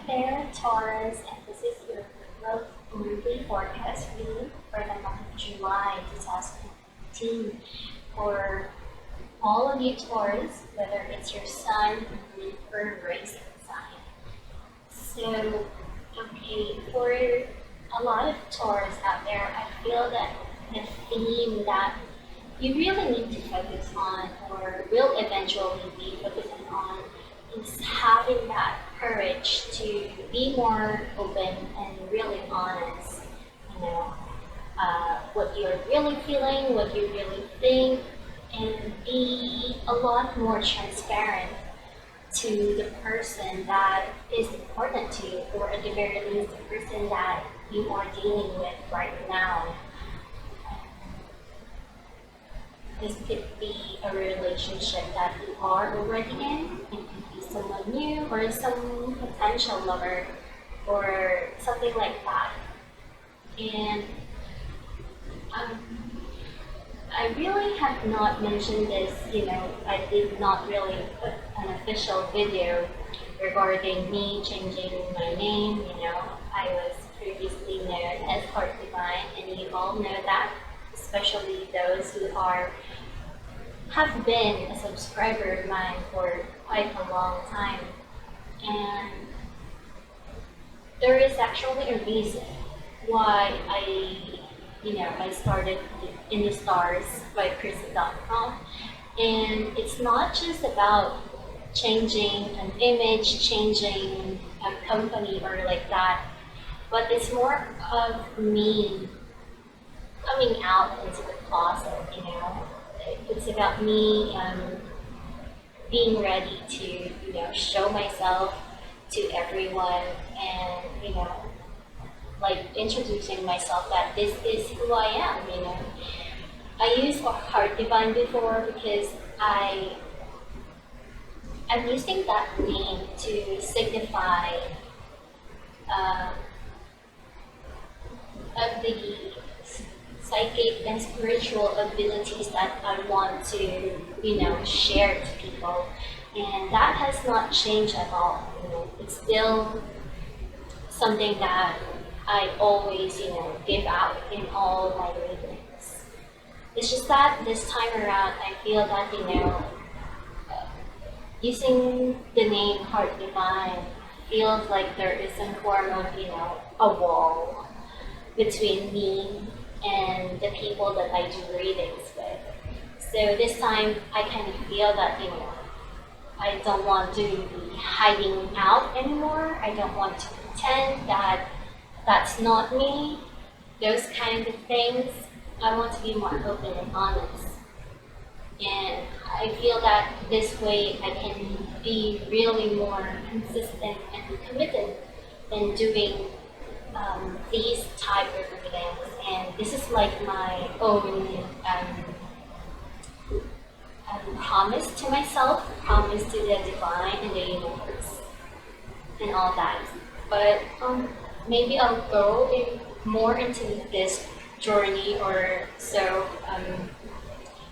there, Taurus, and this is your growth monthly forecast reading for the month of July 2019. For all of you Taurus, whether it's your sun, moon, or rising sign. So, okay, for a lot of Taurus out there, I feel that the theme that you really need to focus on, or will eventually be focusing on, is having that courage to be more open and really honest, you know, what you're really feeling, what you really think, and be a lot more transparent to the person that is important to you, or at the very least, the person that you are dealing with right now. This could be a relationship that you are already in. It could be someone new or some potential lover or something like that. And I really have not mentioned this, I did not really put an official video regarding me changing my name. I was previously known as Heart Divine, and you all know that, especially those who have been a subscriber of mine for quite a long time. And there is actually a reason why I started In the Stars by Chris.com. And it's not just about changing an image, changing a company or like that, but it's more of me coming out into the closet. It's about me being ready to, show myself to everyone, and, like introducing myself that this is who I am. I used Heart Divine before because I'm using that name to signify of the psychic and spiritual abilities that I want to, share to people. And that has not changed at all. It's still something that I always, give out in all my readings. It's just that this time around, I feel that, using the name Heart Divine feels like there is some form of, a wall between me and the people that I do readings with. So this time, I kind of feel that, I don't want to be hiding out anymore. I don't want to pretend that that's not me. Those kind of things. I want to be more open and honest. And I feel that this way I can be really more consistent and committed in doing these type of readings. And this is like my own promise to myself, promise to the divine and the universe, and all that. But maybe I'll go more into this journey or so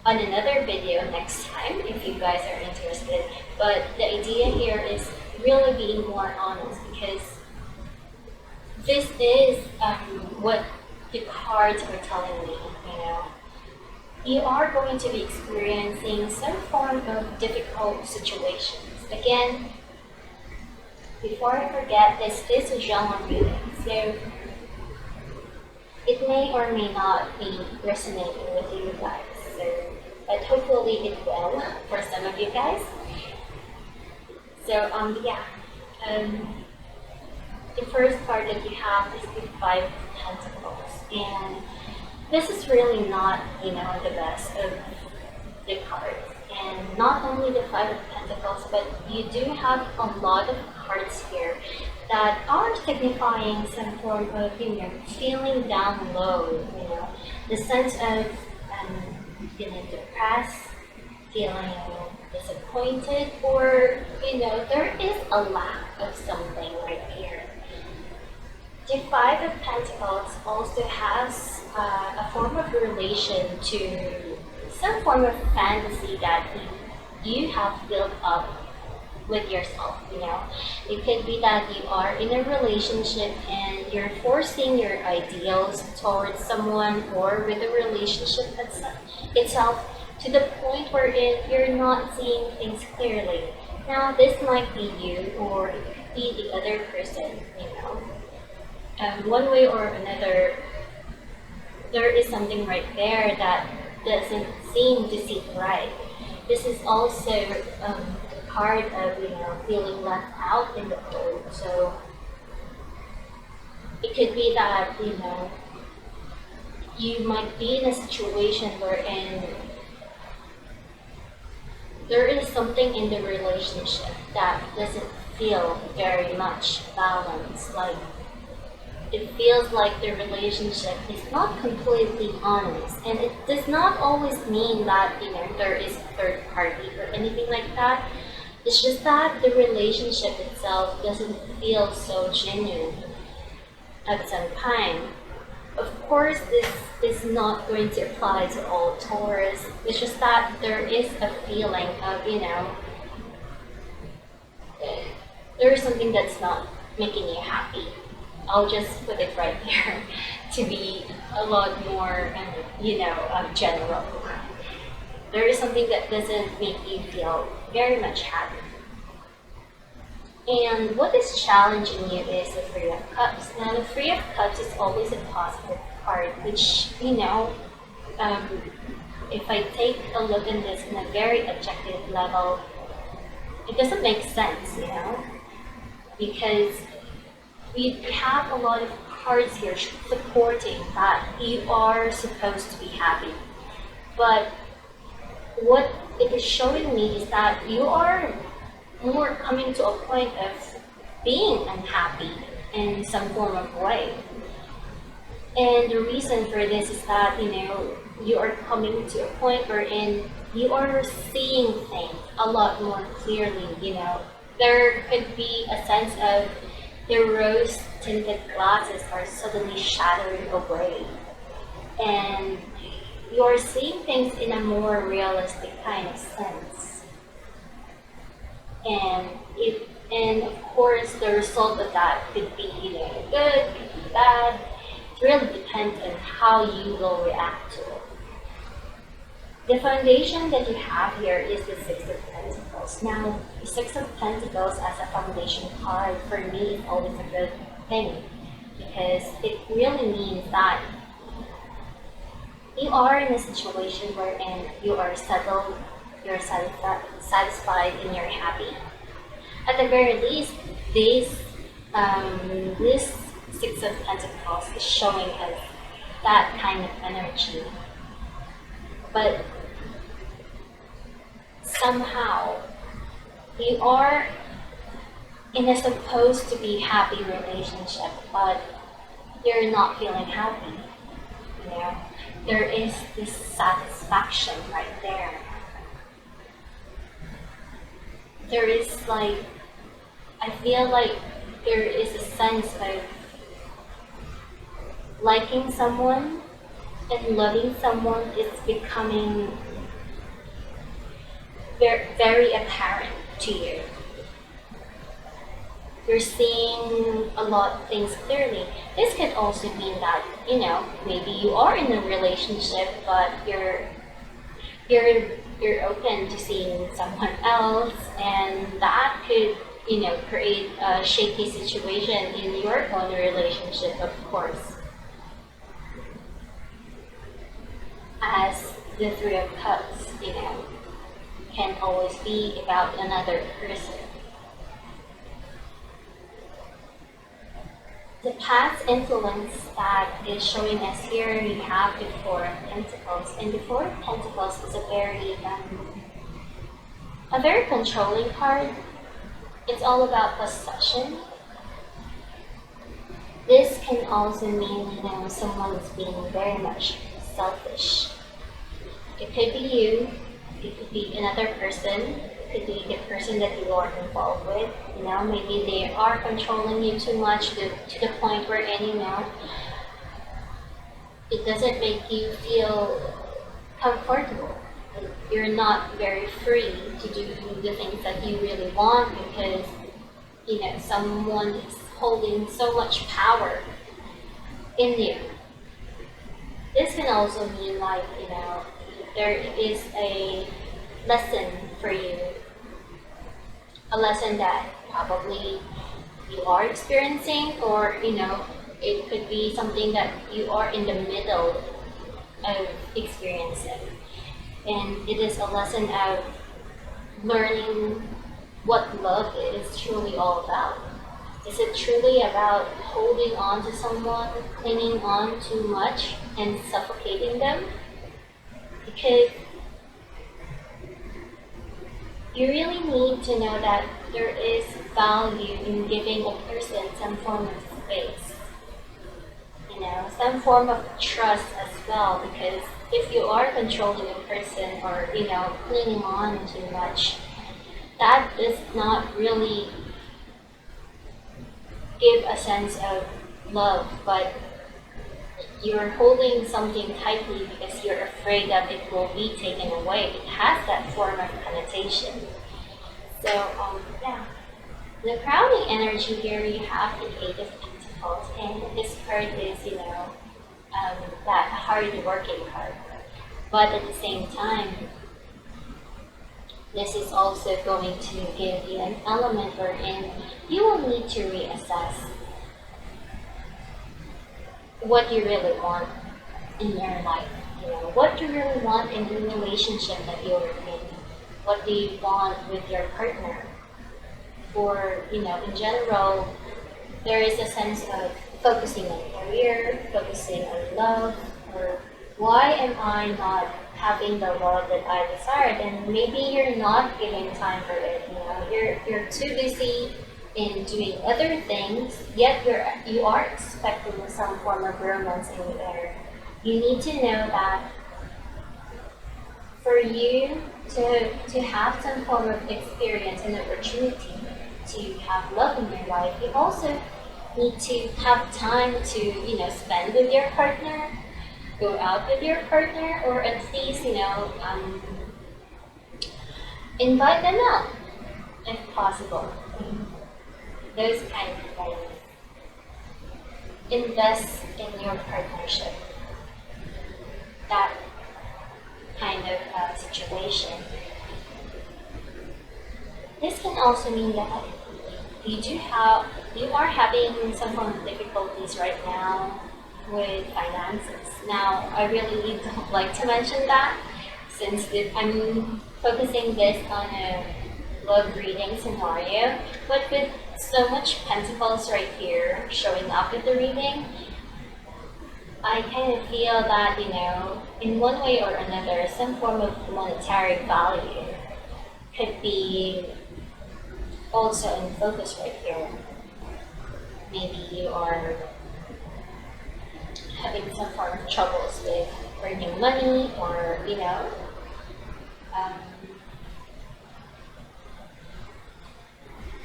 on another video next time if you guys are interested. But the idea here is really being more honest, because this is what the cards are telling me. You are going to be experiencing some form of difficult situations. Again, before I forget, this is a general reading, so it may or may not be resonating with you guys. But hopefully it will for some of you guys. So the first card that you have is the Five of Pentacles, and this is really not, the best of the cards. And not only the Five of Pentacles, but you do have a lot of cards here that are signifying some form of, feeling down low, the sense of feeling depressed, feeling disappointed, or, there is a lack of something right here. The Five of Pentacles also has a form of relation to some form of fantasy that you have built up with yourself, you know. It could be that you are in a relationship and you're forcing your ideals towards someone or with the relationship itself to the point wherein you're not seeing things clearly. Now, this might be you or it could be the other person, you know. One way or another, there is something right there that doesn't seem to sit right. This is also part of, you know, feeling left out in the cold. So it could be that, you know, you might be in a situation wherein there is something in the relationship that doesn't feel very much balanced. Like it feels like the relationship is not completely honest, and it does not always mean that, you know, there is a third party or anything like that. It's just that the relationship itself doesn't feel so genuine at some time. Of course, this is not going to apply to all Taurus. It's just that there is a feeling of, you know, there is something that's not making you happy. I'll just put it right there to be a lot more, you know, general. There is something that doesn't make you feel very much happy. And what is challenging you is the Three of Cups. Now, the Three of Cups is always a positive card, which, you know, um, if I take a look at this in a very objective level, it doesn't make sense, you know, because we have a lot of cards here supporting that you are supposed to be happy. But what it is showing me is that you are more coming to a point of being unhappy in some form of way. And the reason for this is that, you know, you are coming to a point wherein you are seeing things a lot more clearly, you know. There could be a sense of the rose tinted glasses are suddenly shattering away. And you're seeing things in a more realistic kind of sense. And of course the result of that could be, you know, good, could be bad. It really depends on how you will react to it. The foundation that you have here is the Six of Pentacles. Now, the Six of Pentacles as a foundation card for me is always a good thing because it really means that you are in a situation wherein you are settled, you're satisfied, and you're happy. At the very least, this Six of Pentacles is showing us that kind of energy. But somehow, you are in a supposed to be happy relationship, but you're not feeling happy. You know, there is this satisfaction right there. There is like, I feel like there is a sense of liking someone and loving someone is becoming very, very apparent to you. You're seeing a lot of things clearly. This could also mean that, you know, maybe you are in a relationship, but you're open to seeing someone else, and that could, you know, create a shaky situation in your own relationship, of course. As the Three of Cups, you know, can always be about another person. The past influence that is showing us here, we have the Four of Pentacles, and the Four of Pentacles is a very controlling card. It's all about possession. This can also mean, you know, someone is being very much selfish. It could be you, it could be another person, it could be the person that you are involved with. You know, maybe they are controlling you too much to the point where, you know, it doesn't make you feel comfortable you're not very free to do the things that you really want because someone is holding so much power in you. This can also mean like there is a lesson for you, a lesson that probably you are experiencing, or it could be something that you are in the middle of experiencing, and it is a lesson of learning what love is truly all about. Is it truly about holding on to someone, clinging on too much, and suffocating them? Because you really need to know that there is value in giving a person some form of space, some form of trust as well. Because if you are controlling a person or clinging on too much, that does not really give a sense of love, but you're holding something tightly because you're afraid that it will be taken away. It has that form of connotation. So, yeah. The crowning energy here, you have the Eight of Pentacles, and this card is, that hard-working card. But at the same time, this is also going to give you an element wherein you will need to reassess what you really want in your life. What you really want in the relationship that you're in. What do you want with your partner? Or, in general, there is a sense of focusing on career, focusing on love, or why am I not having the love that I desired? And maybe you're not giving time for it. You're too busy in doing other things, yet you are expecting some form of romance in there. You need to know that for you to have some form of experience and opportunity to have love in your life, you also need to have time to spend with your partner, go out with your partner, or at least invite them out if possible. Those kind of things. Invest in your partnership. That kind of situation. This can also mean that you are having some form of difficulties right now with finances. Now, I really don't like to mention that since I'm focusing this on a love reading scenario, but with so much pentacles right here showing up in the reading, I kind of feel that, in one way or another, some form of monetary value could be also in focus right here. Maybe you are having some form of troubles with earning money, or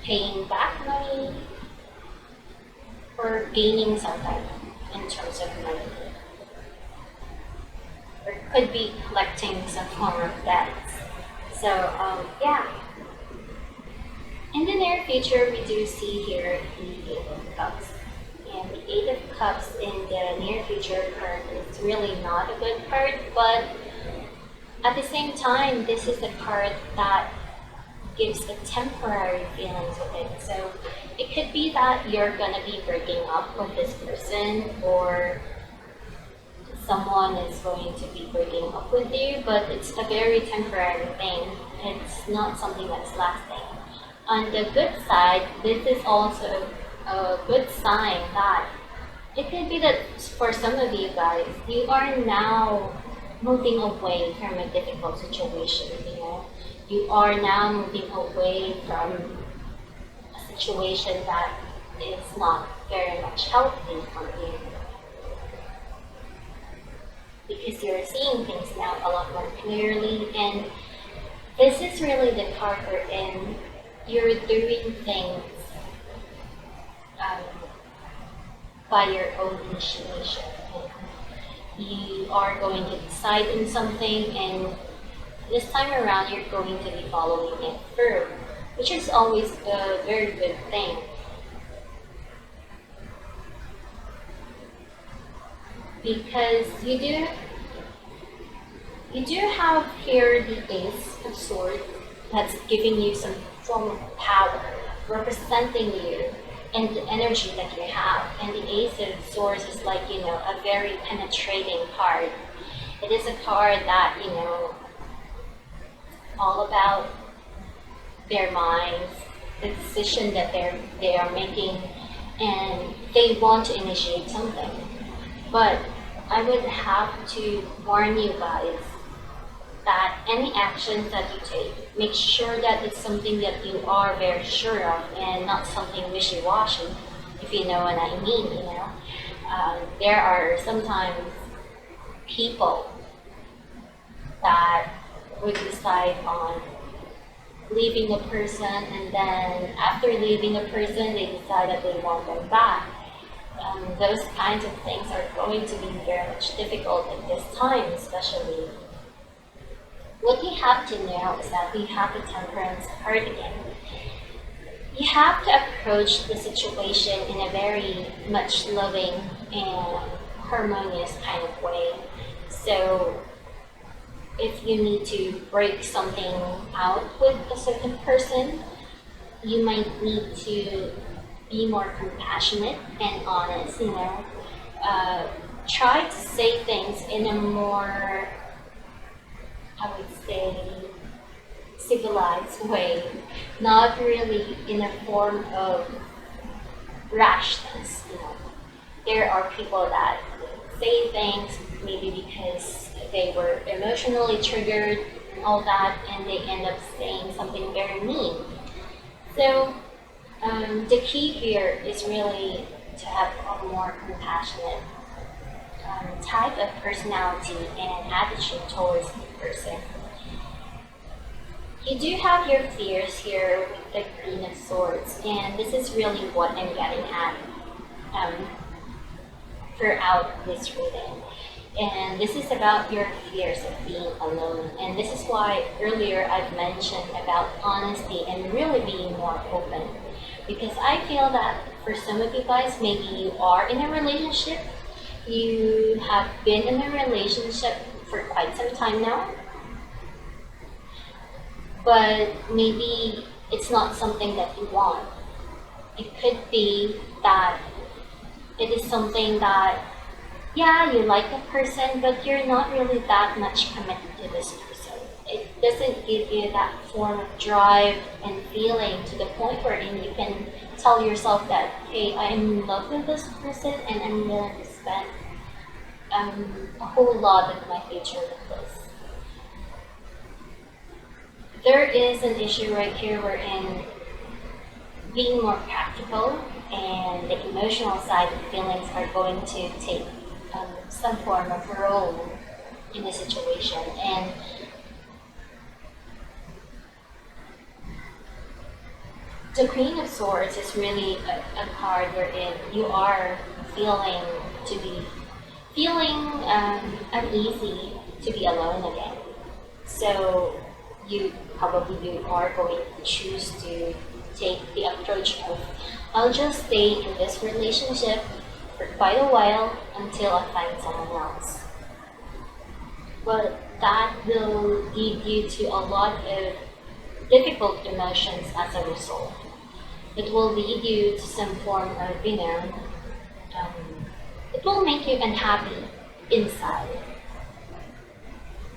paying back money, or gaining something in terms of money. Or it could be collecting some form of debts. So, yeah. In the near future, we do see here the Eight of Cups. And the Eight of Cups in the near future card is really not a good card, but at the same time, this is a card that gives a temporary feeling to it. So it could be that you're going to be breaking up with this person, or someone is going to be breaking up with you, but it's a very temporary thing. It's not something that's lasting. On the good side, this is also a good sign that it could be that for some of you guys, you are now moving away from a difficult situation, You are now moving away from a situation that is not very much healthy for you. Because you're seeing things now a lot more clearly, and this is really the card wherein you're doing things by your own initiation. You are going to decide on something, and this time around you're going to be following it through, which is always a very good thing. Because you do have here the Ace of Swords that's giving you some form of power, representing you and the energy that you have. And the Ace of Swords is like, a very penetrating card. It is a card that, all about their minds, the decision that they are making, and they want to initiate something. But I would have to warn you guys that any actions that you take, make sure that it's something that you are very sure of and not something wishy-washy, if you know what I mean. There are sometimes people that would decide on leaving a person, and then after leaving a person, they decide that they want them back. Those kinds of things are going to be very much difficult at this time, especially. What you have to know is that we have the Temperance card again. You have to approach the situation in a very much loving and harmonious kind of way. So if you need to break something out with a certain person, you might need to be more compassionate and honest, try to say things in a more, I would say, civilized way, not really in a form of rashness. There are people that say things maybe because they were emotionally triggered and all that, and they end up saying something very mean. So the key here is really to have a more compassionate type of personality and attitude towards the person. You do have your fears here with the Queen of Swords, and this is really what I'm getting at throughout this reading. And this is about your fears of being alone. And this is why earlier I've mentioned about honesty and really being more open. Because I feel that for some of you guys, maybe you are in a relationship, you have been in a relationship for quite some time now, but maybe it's not something that you want. It could be that it is something that, yeah, you like a person, but you're not really that much committed to this person. It doesn't give you that form of drive and feeling to the point wherein you can tell yourself that, hey, I'm in love with this person and I'm willing to spend a whole lot of my future with this. There is an issue right here wherein being more practical and the emotional side of feelings are going to take some form of role in the situation. And the Queen of Swords is really a card wherein you are feeling uneasy to be alone again. So you probably are going to choose to take the approach of, I'll just stay in this relationship for quite a while until I find someone else. But that will lead you to a lot of difficult emotions as a result. It will lead you to some form of, it will make you unhappy inside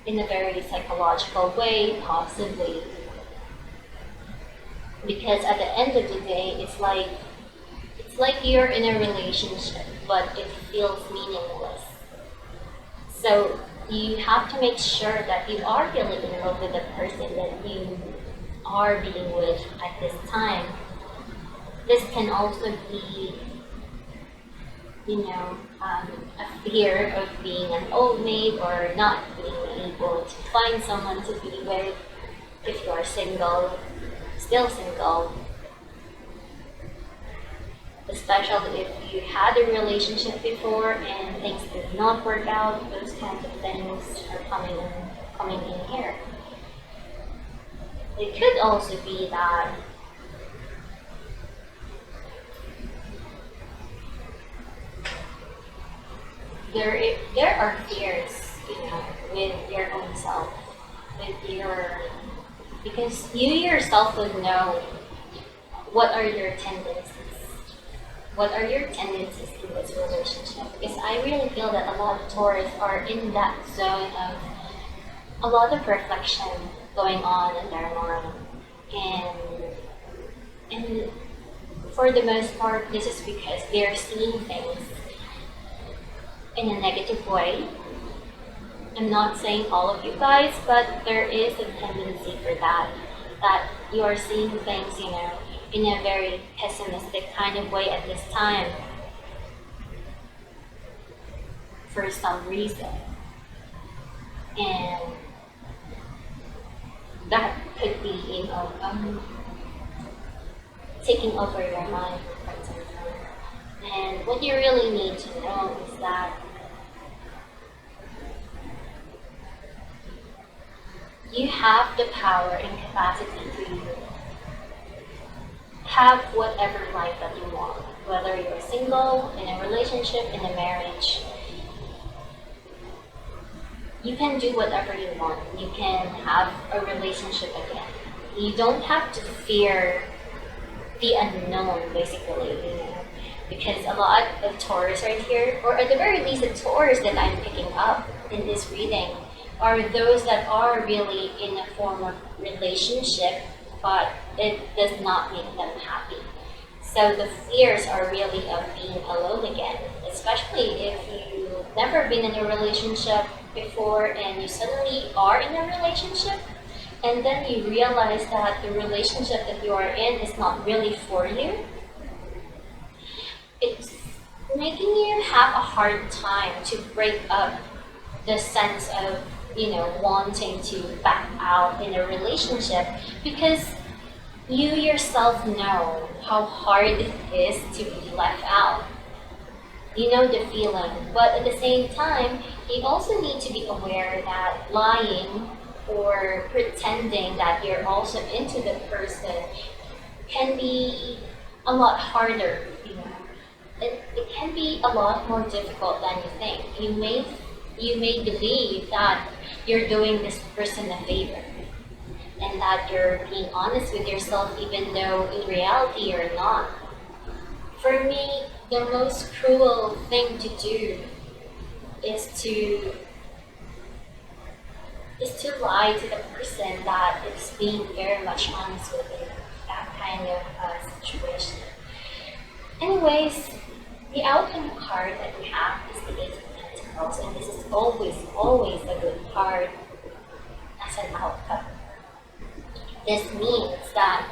in a very psychological way, possibly. Because at the end of the day, it's like you're in a relationship, but it feels meaningless. So you have to make sure that you are feeling in love with the person that you are being with at this time. This can also be, a fear of being an old maid or not being able to find someone to be with if you are single, still single. Especially if you had a relationship before and things did not work out, those kinds of things are coming in here. It could also be that there are fears, with your own self, with your because you yourself would know what are your tendencies. What are your tendencies in this relationship? Because I really feel that a lot of Taurus are in that zone of a lot of reflection going on in their mind. And and for the most part this is because they're seeing things in a negative way. I'm not saying all of you guys, but there is a tendency for that. That you are seeing things, in a very pessimistic kind of way at this time for some reason. And that could be, taking over your mind for quite some time. And what you really need to know is that you have the power and capacity to have whatever life that you want, whether you're single, in a relationship, in a marriage. You can do whatever you want. You can have a relationship again. You don't have to fear the unknown, basically, because a lot of Taurus right here, or at the very least, the Taurus that I'm picking up in this reading, are those that are really in a form of relationship, but it does not make them happy. So the fears are really of being alone again, especially if you've never been in a relationship before and you suddenly are in a relationship, and then you realize that the relationship that you are in is not really for you. It's making you have a hard time to break up the sense of, wanting to back out in a relationship, because you yourself know how hard it is to be left out. You know the feeling, but at the same time, you also need to be aware that lying or pretending that you're also into the person can be a lot harder. It can be a lot more difficult than you think. You may believe that you're doing this person a favor and that you're being honest with yourself, even though in reality you're not. For me, the most cruel thing to do is to lie to the person that is being very much honest with you. That kind of situation. Anyways, the outcome card that we have is the Eight of Pentacles, and this is always, always a good card as an outcome. This means that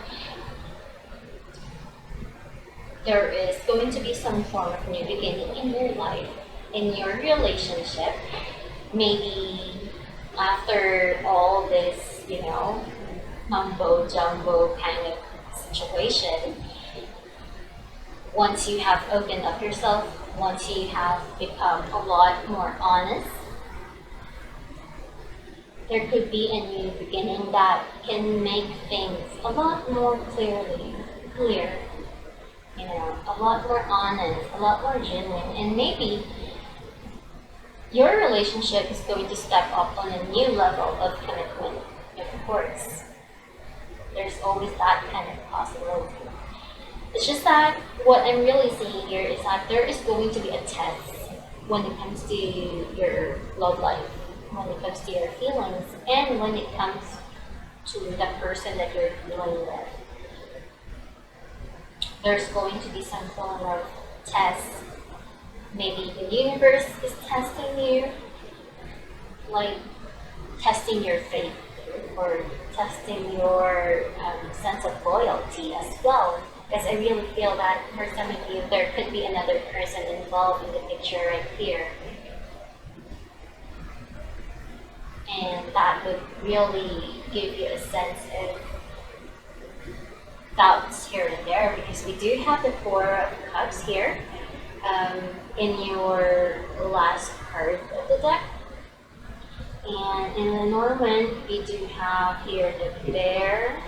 there is going to be some form of new beginning in your life, in your relationship. Maybe after all this, mumbo jumbo kind of situation, once you have opened up yourself, once you have become a lot more honest, there could be a new beginning that can make things a lot more clear, a lot more honest, a lot more genuine, and maybe your relationship is going to step up on a new level of commitment. Of course, there's always that kind of possibility. It's just that what I'm really seeing here is that there is going to be a test when it comes to your love life, when it comes to your feelings, and when it comes to the person that you're dealing with. There's going to be some form of test. Maybe the universe is testing you, like testing your faith or testing your sense of loyalty as well. Because I really feel that for some of you, there could be another person involved in the picture right here. And that would really give you a sense of doubts here and there, because we do have the Four of Cups here in your last card of the deck. And in the Norman, we do have here the bear,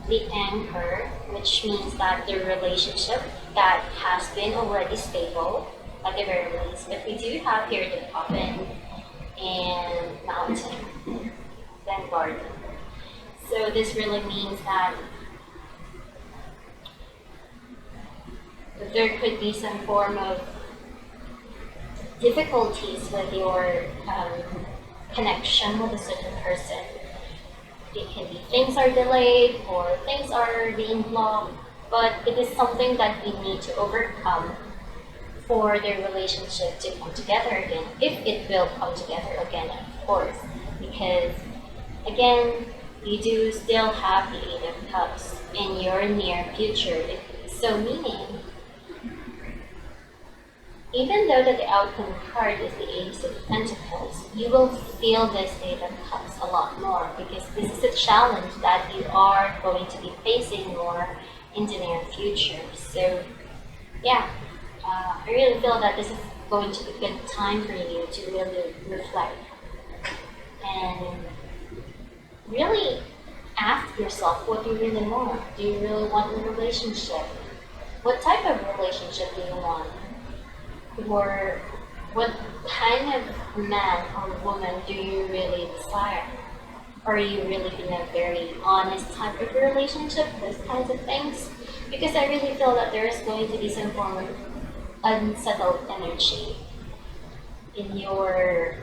the anchor, which means that the relationship that has been already stable at the very least. But we do have here the pumpkin and mountain, then garden. So this really means that there could be some form of difficulties with your connection with a certain person. It can be things are delayed or things are being blocked, but it is something that we need to overcome for the relationship to come together again, if it will come together again, of course. Because, again, you do still have the Eight of Cups in your near future. So, meaning, even though that the outcome card is the Ace of Pentacles, you will feel this Eight of Cups a lot more because this is a challenge that you are going to be facing more in the near future. So, yeah, I really feel that this is going to be a good time for you to really reflect and really ask yourself what you really want. Do you really want a relationship? What type of relationship do you want? Or what kind of man or woman do you really desire? Are you really in a very honest type of relationship? Those kinds of things. Because I really feel that there is going to be some form of unsettled energy in your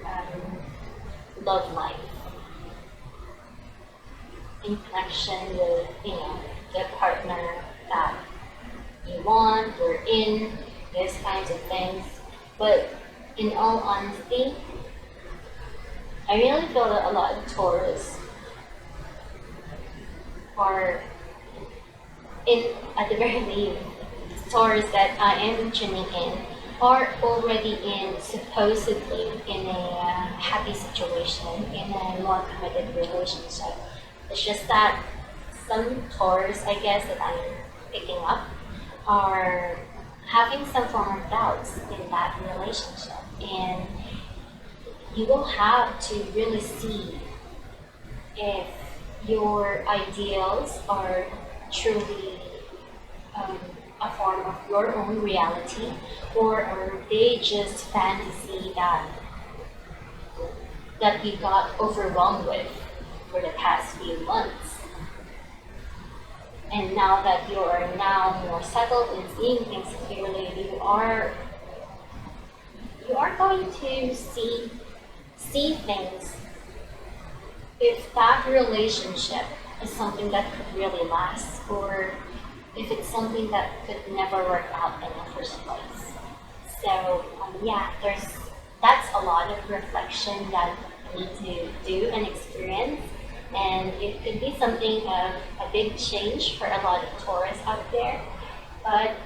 love life, in connection with the partner that you want or in those kinds of things. But in all honesty, I really feel that a lot of Taurus are at the very least, Taurus that I am tuning in are already supposedly in a happy situation, in a more committed relationship. It's just that some Taurus, I guess, that I'm picking up are having some form of doubts in that relationship. And you will have to really see if your ideals are truly a form of your own reality, or are they just fantasy that you got overwhelmed with for the past few months. And now that you are now more settled in seeing things clearly, you are going to see things, if that relationship is something that could really last, or if it's something that could never work out in the first place. So yeah, that's a lot of reflection that you need to do and experience, and it could be something of a big change for a lot of Taurus out there, but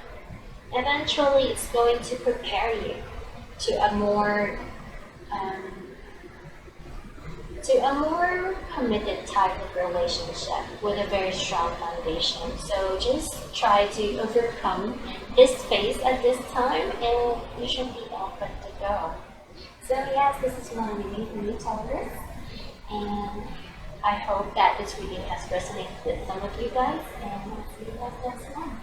eventually it's going to prepare you to a more committed type of relationship with a very strong foundation. So just try to overcome this phase at this time, and you should be all good to go. So yes, this is my reading for you, Taurus, and I hope that this reading has resonated with some of you guys, and I'll see you guys next time.